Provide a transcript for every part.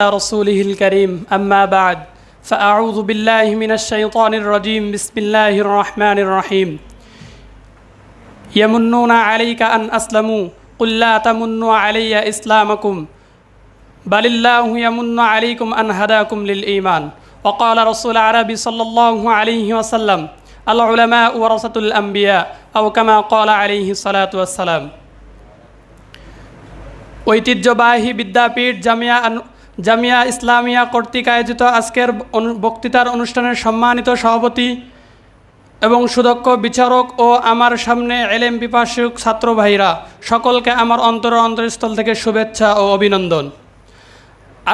رسوله الكريم أما بعد فأعوذ بالله من الشيطان الرجيم بسم الله الرحمن الرحيم يمنون عليك أن أسلموا قل لا تمنوا علي إسلامكم بل الله يمن عليكم أن هداكم للإيمان وقال رسول العربي صلى الله عليه وسلم العلماء ورثة الأنبياء أو كما قال عليه الصلاة والسلام ঐতিহ্যবাহী বিদ্যাপীঠ জামিয়া ইসলামিয়া কর্তৃক আয়োজিত আজকের বক্তৃতার অনুষ্ঠানের সম্মানিত সভাপতি এবং সুদক্ষ বিচারক ও আমার সামনে এলেম পিপাসুক ছাত্র ভাইরা সকলকে আমার অন্তরস্থল থেকে শুভেচ্ছা ও অভিনন্দন।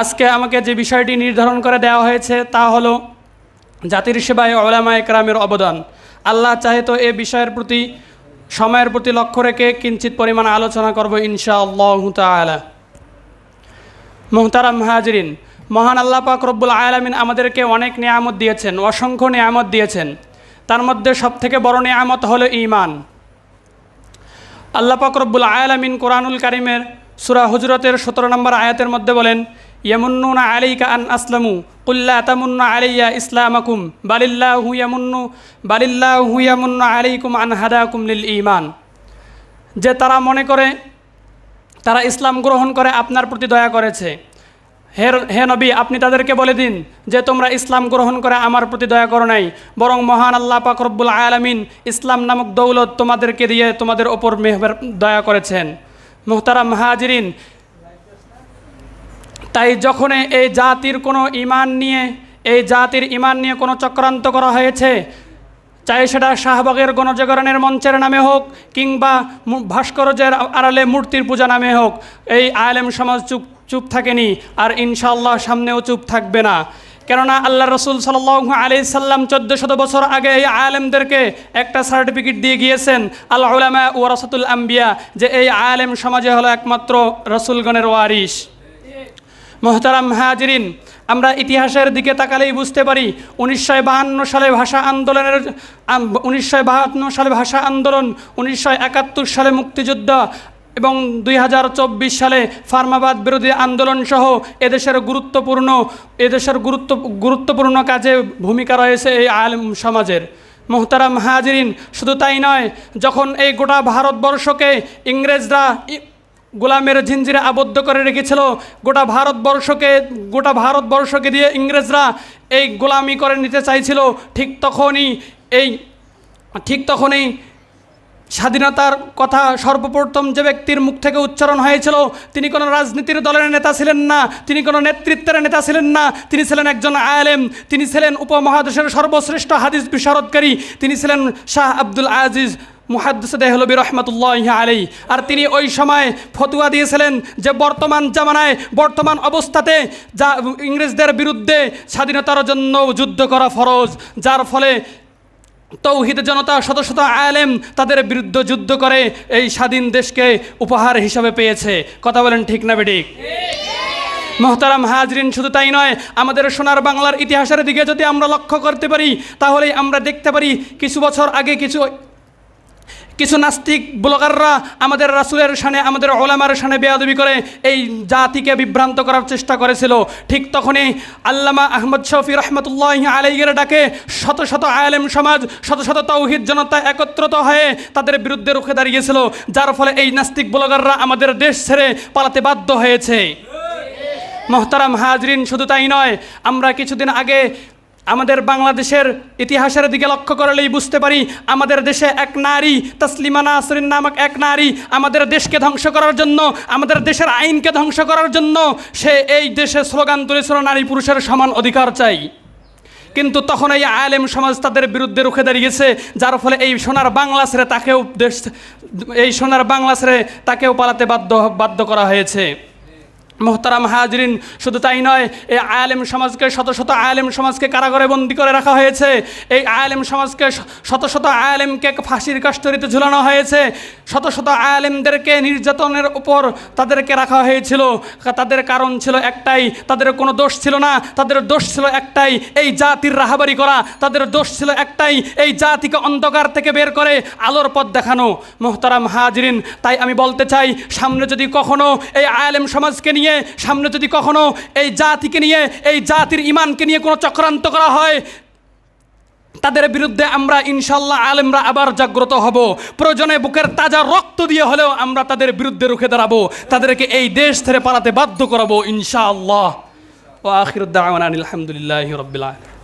আজকে আমাকে যে বিষয়টি নির্ধারণ করে দেওয়া হয়েছে তা হলো জাতির সেবায় উলামায়ে কেরামের অবদান। আল্লাহ চাহে তো এ বিষয়ের প্রতি সময়ের প্রতি লক্ষ্য রেখে কিঞ্চিত পরিমাণ আলোচনা করব ইনশাআল্লাহু তাআলা। মুহতারাম হাজিরিন, মহান আল্লাহ পাক রব্বুল আলামিন আমাদেরকে অনেক নিয়ামত দিয়েছেন, অসংখ্য নিয়ামত দিয়েছেন। তার মধ্যে সবথেকে বড় নিয়ামত হলো ঈমান। আল্লাহ পাক রব্বুল আলামিন কোরআনুল কারীমের সূরা হুজুরাতের 17 নম্বর আয়াতের মধ্যে বলেন, ইয়ামুন্নুনা আলাইকা আন আসলামু কুল লা তামুন্নু আলাইয়া ইসলামাকুম বালিল্লাহু ইয়ামুন্নু আলাইকুম আন হাদাকুম লিল ঈমান। যে তারা মনে করে তারা ইসলাম গ্রহণ করে আপনার প্রতি দয়া করেছে। হে নবী, আপনি তাদেরকে বলে দিন যে তোমরা ইসলাম গ্রহণ করে আমার প্রতি দয়া করো নাই, বরং মহান আল্লাহ পাক রব্বুল আলামিন ইসলাম নামক দৌলত তোমাদেরকে দিয়ে তোমাদের ওপর দয়া করেছেন। মুহতারাম হাজিরিন, তাই যখন এই জাতির ঈমান নিয়ে কোনো চক্রান্ত করা হয়েছে, চাই সেটা শাহবাগের গণজাগরণের মঞ্চের নামে হোক কিংবা ভাস্কর্যের আড়ালে মূর্তির পূজা নামে হোক, এই আলেম সমাজ চুপ থাকেনি আর ইনশাআল্লাহ সামনেও চুপ থাকবে না। কেননা আল্লাহ রসুল সাল্লাল্লাহু আলাইহি সাল্লাম 1400 বছর আগে এই আলেমদেরকে একটা সার্টিফিকেট দিয়ে গিয়েছেন, আল উলামা ওয়ারাসাতুল আম্বিয়া, যে এই আলেম সমাজে হলো একমাত্র রসুলগণের ওয়ারিস। মুহতারাম হাজিরিন, আমরা ইতিহাসের দিকে তাকালেই বুঝতে পারি 1952 সালে ভাষা আন্দোলন, 1971 সালে মুক্তিযুদ্ধ এবং 2024 সালে ফার্মাবাদ বিরোধী আন্দোলন সহ এদেশের গুরুত্বপূর্ণ কাজে ভূমিকা রয়েছে এই আলেম সমাজের। মুহতারাম হাজিরিন, শুধু তাই নয়, যখন এই গোটা ভারতবর্ষকে ইংরেজরা গোলামের ঝিঞ্জিরে আবদ্ধ করে রেখেছিল, গোটা ভারতবর্ষকে দিয়ে ইংরেজরা এই গোলামি করে নিতে চাইছিল, ঠিক তখনই স্বাধীনতার কথা সর্বপ্রথম যে ব্যক্তির মুখ থেকে উচ্চারণ হয়েছিল, তিনি কোনো রাজনীতির দলের নেতা ছিলেন না, তিনি কোনো নেতৃত্বের নেতা ছিলেন না, তিনি ছিলেন একজন আলেম, তিনি ছিলেন উপমহাদেশের সর্বশ্রেষ্ঠ হাদিস বিশারদকারী, তিনি ছিলেন শাহ আব্দুল আজিজ মুহাদ্দিস দেহলভী রহমাতুল্লাহি আলাইহি। আর তিনি ওই সময় ফতোয়া দিয়েছিলেন যে বর্তমান অবস্থাতে যা ইংরেজদের বিরুদ্ধে স্বাধীনতার জন্য যুদ্ধ করা ফরজ, যার ফলে তৌহিদ জনতা শত শত আলেম তাদের বিরুদ্ধে যুদ্ধ করে এই স্বাধীন দেশকে উপহার হিসাবে পেয়েছে। কথা বলেন ঠিক না বেঠিক? মুহতারাম হাজরিন, শুধু তাই নয়, আমাদের সোনার বাংলার ইতিহাসের দিকে যদি আমরা লক্ষ্য করতে পারি, তাহলেই আমরা দেখতে পারি কিছু বছর আগে কিছু নাস্তিক ব্লগাররা আমাদের রাসূলের শানে, আমাদের উলামার শানে বেয়াদবি করে এই জাতিকে বিভ্রান্ত করার চেষ্টা করেছিল। ঠিক তখনই আল্লামা আহমদ শফি রহমতুল্লাহি আলাইহির ডাকে শত শত আলেম সমাজ, শত শত তৌহিদ জনতা একত্রিত হয়ে তাদের বিরুদ্ধে রুখে দাঁড়িয়েছিল, যার ফলে এই নাস্তিক ব্লগাররা আমাদের দেশ ছেড়ে পালাতে বাধ্য হয়েছে। মুহতারাম হাজরিন, শুধু তাই নয়, আমরা কিছুদিন আগে আমাদের বাংলাদেশের ইতিহাসের দিকে লক্ষ্য করলেই বুঝতে পারি, আমাদের দেশে এক নারী, তাসলিমা নাসরিন নামক এক নারী আমাদের দেশকে ধ্বংস করার জন্য, আমাদের দেশের আইনকে ধ্বংস করার জন্য সে এই দেশে স্লোগান তুলেছিল, নারী পুরুষের সমান অধিকার চাই। কিন্তু তখন এই আলেম সমাজ তাদের বিরুদ্ধে রুখে দাঁড়িয়েছে, যার ফলে এই সোনার বাংলা ছেড়ে তাকেও পালাতে বাধ্য করা হয়েছে। মুহতারাম হাজরিন, শুধু তাই নয়, এই শত শত আলেম সমাজকে কারাগারে বন্দী করে রাখা হয়েছে, এই আলেম সমাজকে শত শত আলেমকে ফাঁসির কাষ্ঠরিতে ঝুলানো হয়েছে, শত শত আলেমদেরকে নির্যাতনের উপর তাদেরকে রাখা হয়েছিল। তাদের কারণ ছিল একটাই, তাদের কোনো দোষ ছিল না, তাদের দোষ ছিল একটাই, এই জাতির রাহাবারি করা। তাদের দোষ ছিল একটাই, এই জাতিকে অন্ধকার থেকে বের করে আলোর পথ দেখানো। মুহতারাম হাজরিন, তাই আমি বলতে চাই, সামনে যদি কখনো এই আলেম সমাজকে নিয়ে নিয়ে সামনে যদি কখনো এই জাতিকে নিয়ে, এই জাতির ইমানকে নিয়ে কোনো চক্রান্ত করা হয়, তাদের বিরুদ্ধে আমরা ইনশাল্লাহ আলেমরা আবার জাগ্রত হব। প্রয়োজনে বুকের তাজা রক্ত দিয়ে হলেও আমরা তাদের বিরুদ্ধে রুখে দাঁড়াবো, তাদেরকে এই দেশ ছেড়ে পালাতে বাধ্য করাবো ইনশাআল্লাহ। ওয়া আখিরুদ দাওয়ানা আলহামদুলিল্লাহি রাব্বিল আলামিন।